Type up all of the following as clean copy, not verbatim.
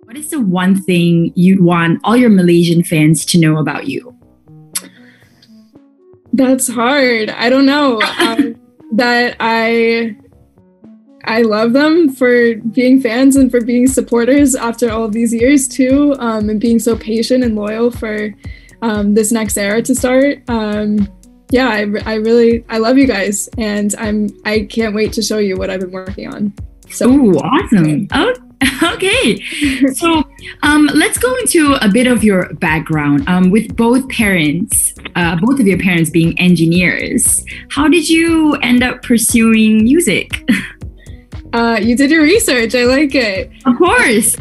What is the one thing you'd want all your Malaysian fans to know about you? That's hard. I don't know. That I love them for being fans and for being supporters after all of these years too, and being so patient and loyal for this next era to start. Yeah, I love you guys, and I can't wait to show you what I've been working on. So awesome. Oh, okay. So let's go into a bit of your background. With both of your parents being engineers, how did you end up pursuing music? You did your research. I like it. Of course.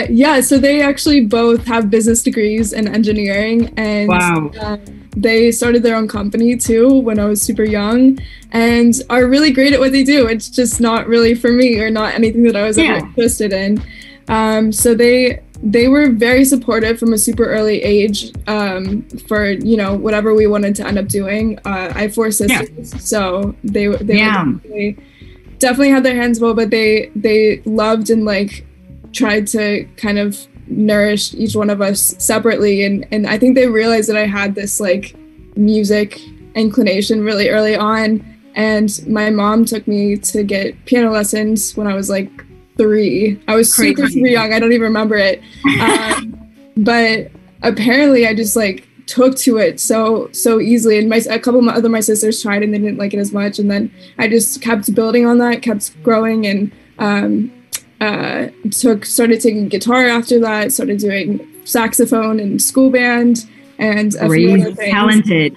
Yeah, so they actually both have business degrees in engineering, and wow. They started their own company too when I was super young, and are really great at what they do. It's just not really for me, or not anything that I was ever interested in. So they were very supportive from a super early age, for whatever we wanted to end up doing. I have 4 sisters, so they were definitely had their hands full, but they loved and tried to kind of nourish each one of us separately, and I think they realized that I had this music inclination really early on. And my mom took me to get piano lessons when I was 3. I was super young. I don't even remember it. But apparently I just took to it so easily, and a couple of my sisters tried and they didn't like it as much, and then I just kept building on that, kept growing, and started taking guitar after that, started doing saxophone and school band and a few other things. Talented.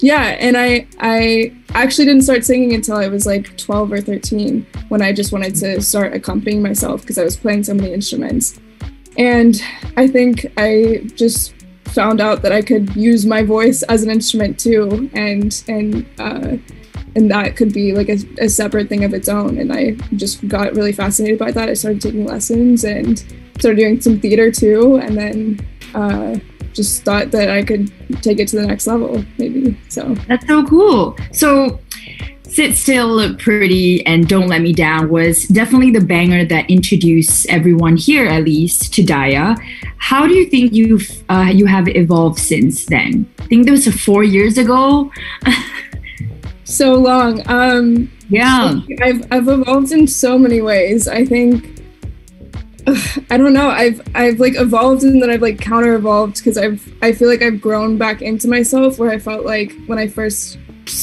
Yeah, and I actually didn't start singing until I was 12 or 13, when I just wanted to start accompanying myself because I was playing so many instruments. And I think I just found out that I could use my voice as an instrument too, and that could be a separate thing of its own. And I just got really fascinated by that. I started taking lessons and started doing some theater too, and then just thought that I could take it to the next level, maybe. So that's so cool. So Sit Still, Look Pretty, and Don't Let Me Down was definitely the banger that introduced everyone here, at least, to Daya. How do you think you have evolved since then? I think that was 4 years ago. So long. Yeah. I've evolved in so many ways. I think I don't know. I've evolved, and then I've counter evolved, because I feel like I've grown back into myself, where I felt like when I first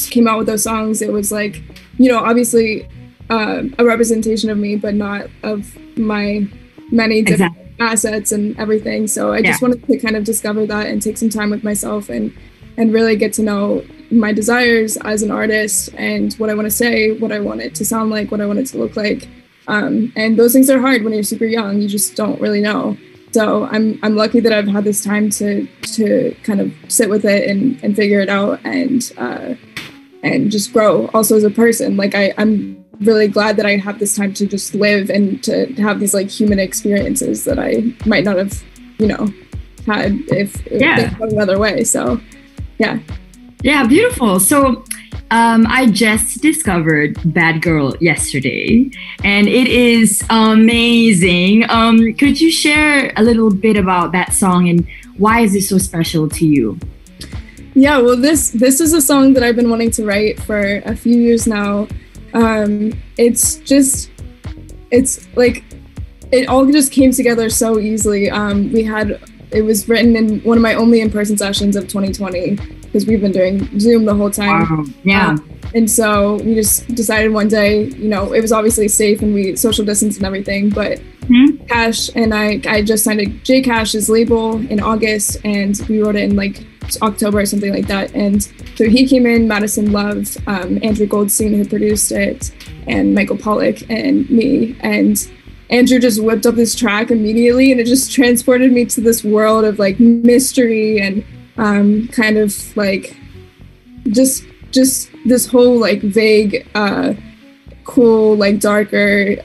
came out with those songs, it was obviously a representation of me, but not of my many different assets and everything. So I just wanted to kind of discover that and take some time with myself and really get to know my desires as an artist, and what I want to say, what I want it to sound like, what I want it to look like. And those things are hard when you're super young. You just don't really know. So I'm lucky that I've had this time to kind of sit with it and figure it out, and just grow also as a person. I'm really glad that I have this time to just live and to have these human experiences that I might not have, had if they went another way. So yeah, beautiful. So I just discovered Bad Girl yesterday, and it is amazing. Could you share a little bit about that song, and why is it so special to you? Yeah, well, this is a song that I've been wanting to write for a few years now. It all just came together so easily. It was written in one of my only in-person sessions of 2020, because we've been doing Zoom the whole time. Wow. Yeah. And so we just decided one day, it was obviously safe and we social distanced and everything, but Cash and I just signed a J Cash's label in August, and we wrote it in October or something like that. And so he came in, Madison Love, Andrew Goldstein, who produced it, and Michael Pollock, and me. And Andrew just whipped up this track immediately, and it just transported me to this world of mystery and kind of just this whole vague, cool, darker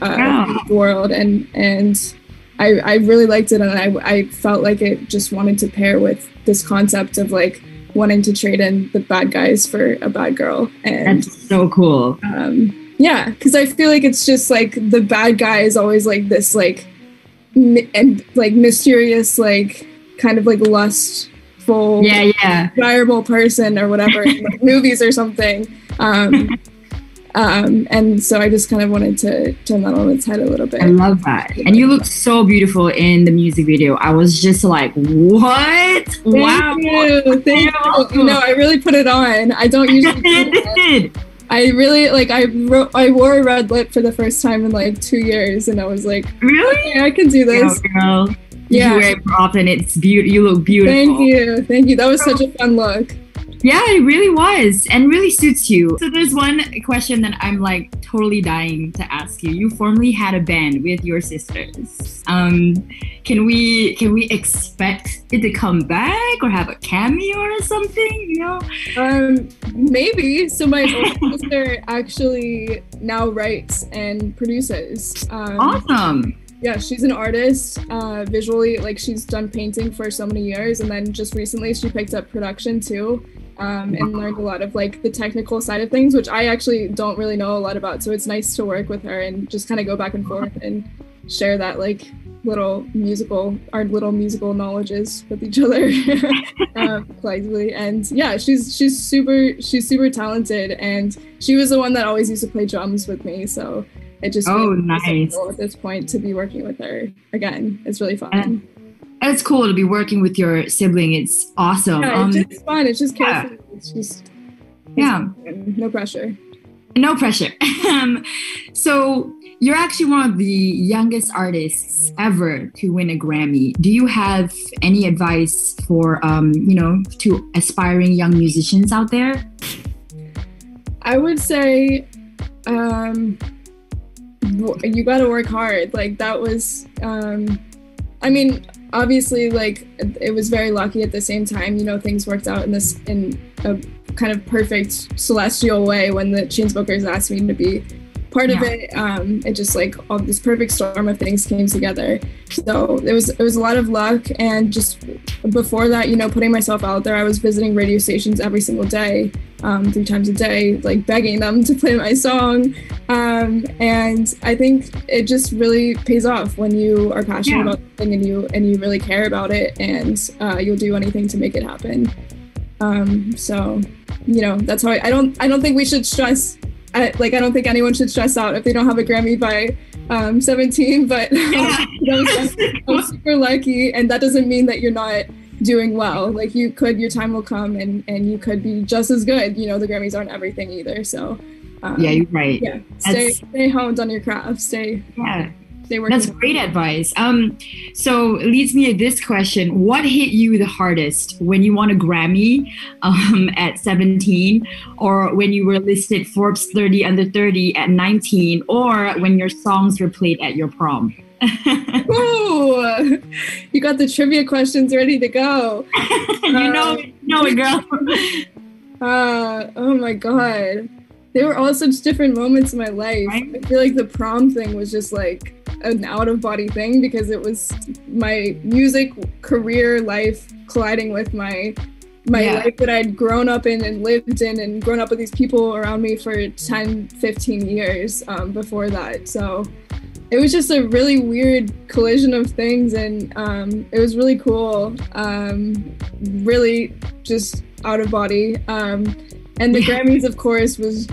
world, and I really liked it, and I felt like it just wanted to pair with this concept of wanting to trade in the bad guys for a bad girl. And that's so cool. Yeah, because I feel like it's just the bad guy is always this and like mysterious, like kind of like lustful, desirable person or whatever in like movies or something. And so I just kind of wanted to turn that on its head a little bit. I love that. And you look so beautiful in the music video. I was just like, what? Thank you. Thank you. You know, I really put it on. I don't usually do that. I really, like, I wore a red lip for the first time in like 2 years, and I was like, really? Okay, I can do this. Girl. Yeah. You wear it often. It's beautiful. You look beautiful. Thank you. Thank you. That was such a fun look. Yeah, it really was, and really suits you. So there's one question that I'm like totally dying to ask you. You formerly had a band with your sisters. Can we expect it to come back or have a cameo or something? You know? Maybe. So my older sister actually now writes and produces. Awesome. Yeah, she's an artist, visually, like she's done painting for so many years, and then just recently she picked up production too, and learned a lot of like the technical side of things, which I actually don't really know a lot about. So it's nice to work with her and just kind of go back and forth and share that like little musical knowledges with each other collectively. And yeah, she's super talented, and she was the one that always used to play drums with me. So it just nice cool at this point to be working with her again. It's really fun. It's cool to be working with your sibling. It's awesome. Yeah, it's just fun. It's just carefree. It's just no pressure. No pressure. So you're actually one of the youngest artists ever to win a Grammy. Do you have any advice for to aspiring young musicians out there? I would say you got to work hard. Like that was I mean, obviously, like it was very lucky at the same time, you know, things worked out in a kind of perfect celestial way when the Chainsmokers asked me to be part of it. It just like all this perfect storm of things came together. So it was a lot of luck, and just before that, you know, putting myself out there, I was visiting radio stations every single day, 3 times a day, like begging them to play my song. And I think it just really pays off when you are passionate about something and you really care about it, and you'll do anything to make it happen. So, you know, that's how I don't think we should stress. I don't think anyone should stress out if they don't have a Grammy by 17, but I'm super lucky, and that doesn't mean that you're not doing well. Like your time will come, and you could be just as good. You know, the Grammys aren't everything either. So you're right. Yeah, stay honed on your craft. Stay working. That's great advice. So it leads me to this question: what hit you the hardest when you won a Grammy at 17, or when you were listed Forbes 30 under 30 at 19, or when your songs were played at your prom? Ooh, you got the trivia questions ready to go. you know it, girl. Oh my God. They were all such different moments in my life. Right? I feel like the prom thing was just like an out-of-body thing, because it was my music career life colliding with my life that I'd grown up in and lived in, and grown up with these people around me for 10, 15 years before that. So it was just a really weird collision of things, and it was really cool. Really just out of body. And the Grammys, of course, was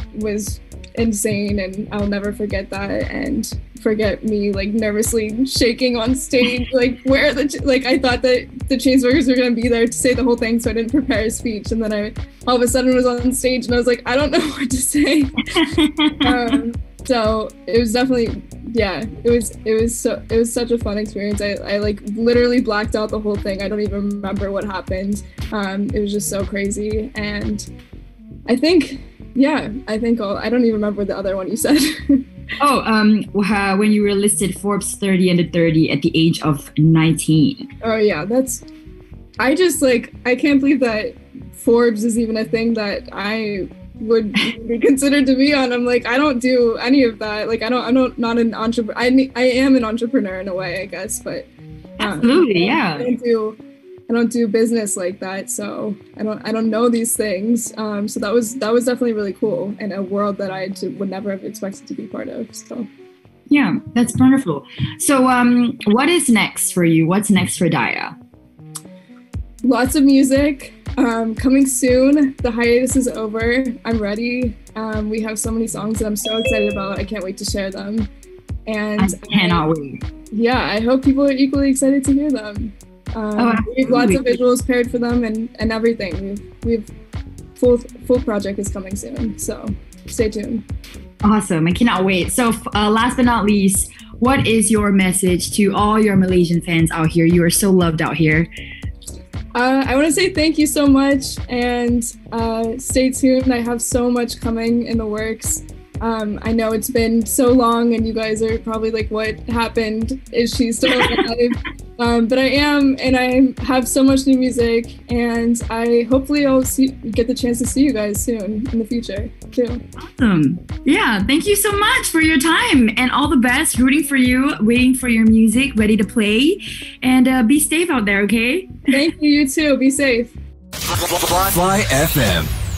insane, and I'll never forget that, and forget me like nervously shaking on stage, like I thought that the Chainsmokers were gonna be there to say the whole thing, so I didn't prepare a speech, and then I all of a sudden was on stage, and I was like, I don't know what to say. So it was definitely, it was such a fun experience. I like literally blacked out the whole thing. I don't even remember what happened. It was just so crazy, and I think I don't even remember the other one you said. When you were listed Forbes 30 under 30 at the age of 19. Oh yeah, I can't believe that Forbes is even a thing that I would be considered to be on. I'm like, I don't do any of that. Like I'm not an entrepreneur. I am an entrepreneur in a way, I guess, but absolutely, yeah. I don't do business like that, so I don't know these things. So that was definitely really cool, and a world that I would never have expected to be part of. So Yeah, that's wonderful. So what is next for you? What's next for Daya? Lots of music coming soon. The hiatus is over. I'm ready. We have so many songs that I'm so excited about. I can't wait to share them. And I cannot wait. Yeah, I hope people are equally excited to hear them. We have lots of visuals paired for them and everything. We've full project is coming soon, so stay tuned. Awesome. I cannot wait. So last but not least, what is your message to all your Malaysian fans out here? You are so loved out here. I want to say thank you so much and stay tuned. I have so much coming in the works. I know it's been so long and you guys are probably like, what happened? Is she still alive? But I am, and I have so much new music, and hopefully I'll get the chance to see you guys soon in the future too. Awesome. Yeah, thank you so much for your time and all the best. Rooting for you, waiting for your music, ready to play, and be safe out there, okay? Thank you, you too. Be safe. Fly FM.